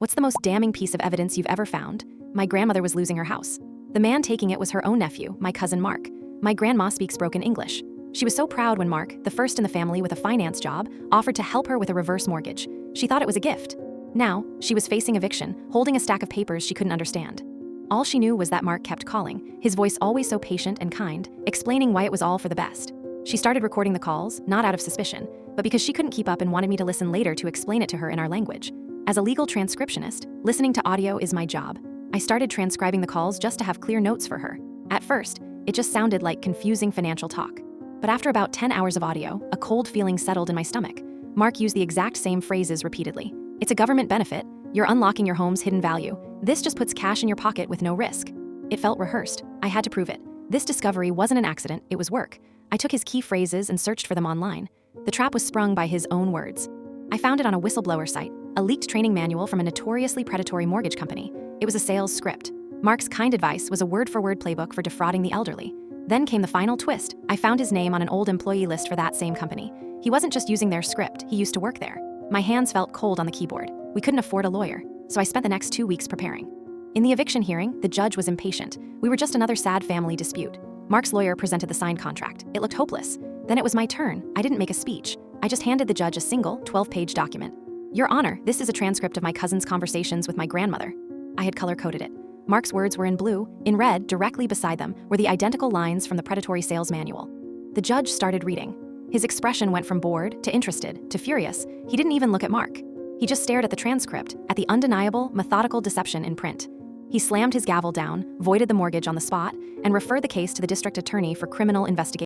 What's the most damning piece of evidence you've ever found? My grandmother was losing her house. The man taking it was her own nephew, my cousin Mark. My grandma speaks broken English. She was so proud when Mark, the first in the family with a finance job, offered to help her with a reverse mortgage. She thought it was a gift. Now, she was facing eviction, holding a stack of papers she couldn't understand. All she knew was that Mark kept calling, his voice always so patient and kind, explaining why it was all for the best. She started recording the calls, not out of suspicion, but because she couldn't keep up and wanted me to listen later to explain it to her in our language. As a legal transcriptionist, listening to audio is my job. I started transcribing the calls just to have clear notes for her. At first, it just sounded like confusing financial talk. But after about 10 hours of audio, a cold feeling settled in my stomach. Mark used the exact same phrases repeatedly. It's a government benefit. You're unlocking your home's hidden value. This just puts cash in your pocket with no risk. It felt rehearsed. I had to prove it. This discovery wasn't an accident, it was work. I took his key phrases and searched for them online. The trap was sprung by his own words. I found it on a whistleblower site, a leaked training manual from a notoriously predatory mortgage company. It was a sales script. Mark's kind advice was a word-for-word playbook for defrauding the elderly. Then came the final twist. I found his name on an old employee list for that same company. He wasn't just using their script, he used to work there. My hands felt cold on the keyboard. We couldn't afford a lawyer, so I spent the next 2 weeks preparing. In the eviction hearing, the judge was impatient. We were just another sad family dispute. Mark's lawyer presented the signed contract. It looked hopeless. Then it was my turn. I didn't make a speech. I just handed the judge a single 12-page document. Your Honor, this is a transcript of my cousin's conversations with my grandmother. I had color-coded it. Mark's words were in blue. In red, directly beside them, were the identical lines from the predatory sales manual. The judge started reading. His expression went from bored to interested to furious. He didn't even look at Mark. He just stared at the transcript, at the undeniable, methodical deception in print. He slammed his gavel down, voided the mortgage on the spot, and referred the case to the district attorney for criminal investigation.